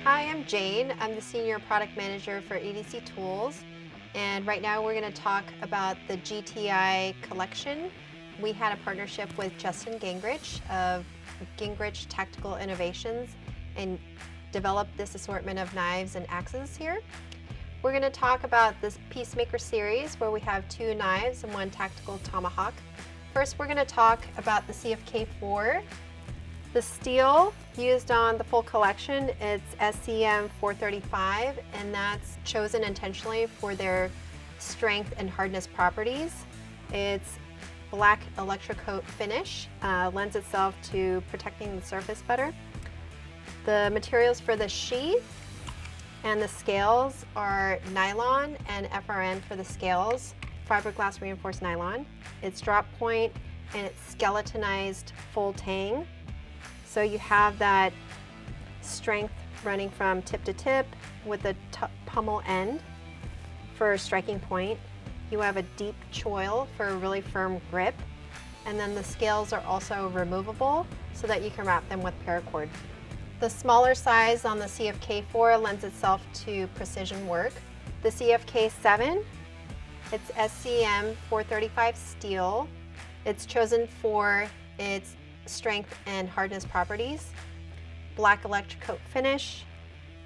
Hi, I'm Jane. I'm the Senior Product Manager for EDC Tools, and right now we're going to talk about the GTI collection. We had a partnership with Justin Gingrich of Gingrich Tactical Innovations and developed this assortment of knives and axes here. We're going to talk about this Peacemaker series where we have 2 knives and 1 tactical tomahawk. First, we're going to talk about the CFK4. The steel used on the full collection, it's SCM 435, and that's chosen intentionally for their strength and hardness properties. It's black electrocoat finish, lends itself to protecting the surface better. The materials for the sheath and the scales are nylon and FRN for the scales, fiberglass reinforced nylon. It's drop point and it's skeletonized full tang. So you have that strength running from tip to tip with the pommel end for striking point. You have a deep choil for a really firm grip. And then the scales are also removable so that you can wrap them with paracord. The smaller size on the CFK4 lends itself to precision work. The CFK7, it's SCM 435 steel. It's chosen for its strength and hardness properties, black electrocoat finish,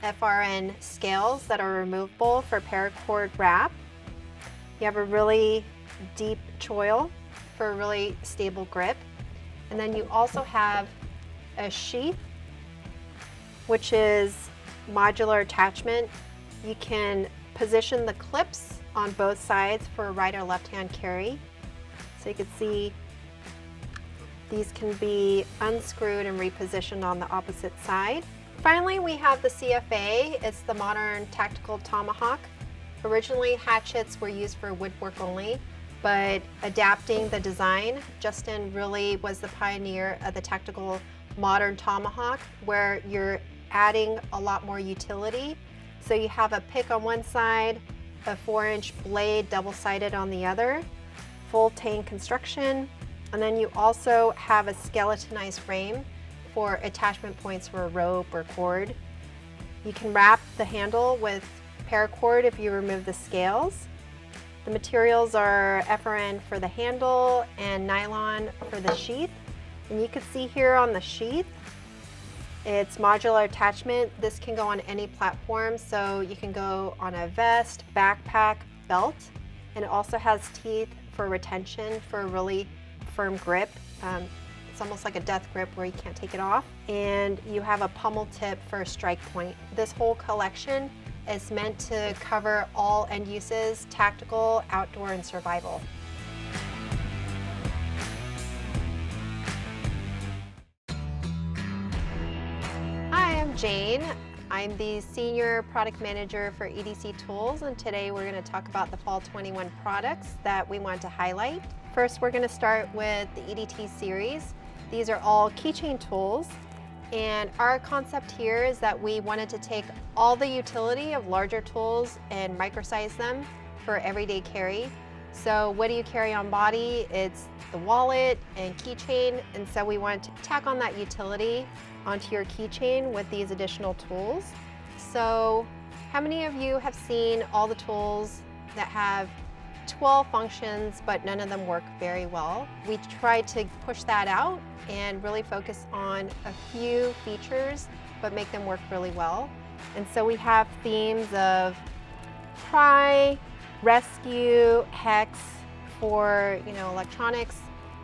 FRN scales that are removable for paracord wrap. You have a really deep choil for a really stable grip. And then you also have a sheath, which is modular attachment. You can position the clips on both sides for a right or left-hand carry. So you can see these can be unscrewed and repositioned on the opposite side. Finally, we have the CFA. It's the modern tactical tomahawk. Originally, hatchets were used for woodwork only, but adapting the design, Justin really was the pioneer of the tactical modern tomahawk, where you're adding a lot more utility. So you have a pick on one side, a 4-inch blade double-sided on the other, full tang construction, and then you also have a skeletonized frame for attachment points for a rope or cord. You can wrap the handle with paracord if you remove the scales. The materials are FRN for the handle and nylon for the sheath. And you can see here on the sheath, it's modular attachment. This can go on any platform, so you can go on a vest, backpack, belt, and it also has teeth for retention for a really firm grip. It's almost like a death grip where you can't take it off. And you have a pommel tip for a strike point. This whole collection is meant to cover all end uses, tactical, outdoor, and survival. Hi, I'm Jane. I'm the Senior Product Manager for EDC Tools, and today we're going to talk about the Fall 21 products that we want to highlight. First, we're going to start with the Edt Series. These are all keychain tools, and our concept here is that we wanted to take all the utility of larger tools and microsize them for everyday carry. So what do you carry on body? It's the wallet and keychain, and so we wanted to tack on that utility onto your keychain with these additional tools. So how many of you have seen all the tools that have 12 functions, but none of them work very well? We tried to push that out and really focus on a few features, but make them work really well. And so we have themes of Pry, Rescue, Hex for electronics.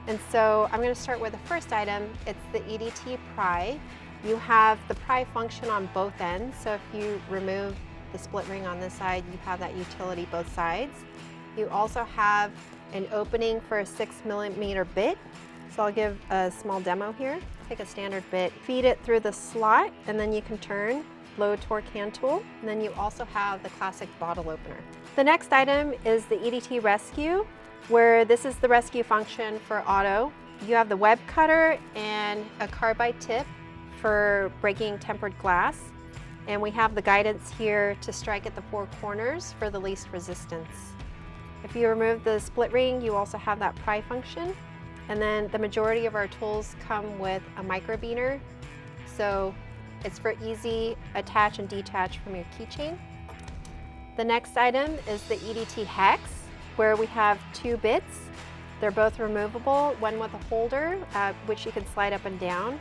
And so I'm going to start with the first item. It's the Edt Pry. You have the pry function on both ends. So if you remove the split ring on this side, you have that utility both sides. You also have an opening for a 6mm bit. So I'll give a small demo here. Take a standard bit, feed it through the slot, and then you can turn, low torque hand tool. And then you also have the classic bottle opener. The next item is the Edt Rescue, where this is the rescue function for auto. You have the web cutter and a carbide tip for breaking tempered glass. And we have the guidance here to strike at the 4 corners for the least resistance. If you remove the split ring, you also have that pry function. And then the majority of our tools come with a microbeener. So It's for easy attach and detach from your keychain. The next item is the Edt Hex, where we have 2 bits. They're both removable, one with a holder, which you can slide up and down.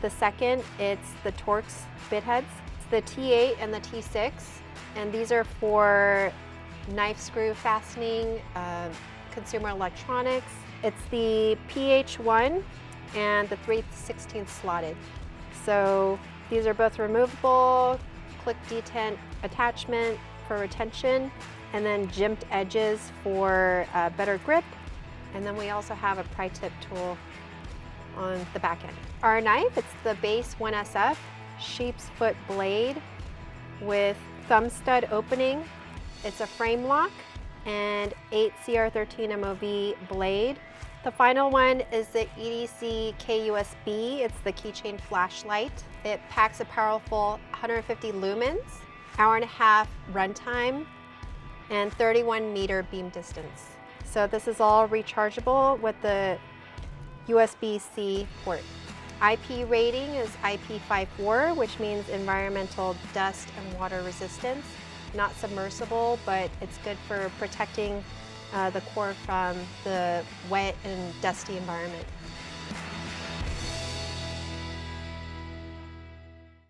The second, it's the Torx bit heads. It's the T8 and the T6, and these are for knife screw fastening, consumer electronics. It's the PH1 and the 3/16 slotted. So these are both removable, click detent attachment for retention, and then jimped edges for better grip. And then we also have a pry tip tool on the back end. Our knife, it's the base 1SF sheep's foot blade with thumb stud opening. It's a frame lock and 8 CR13 MOV blade. The final one is the EDC KUSB. It's the Keychain Flashlight. It packs a powerful 150 lumens, hour-and-a-half runtime, and 31-meter beam distance. So this is all rechargeable with the USB-C port. IP rating is IP54, which means environmental dust and water resistance. Not submersible, but it's good for protecting the core from the wet and dusty environment.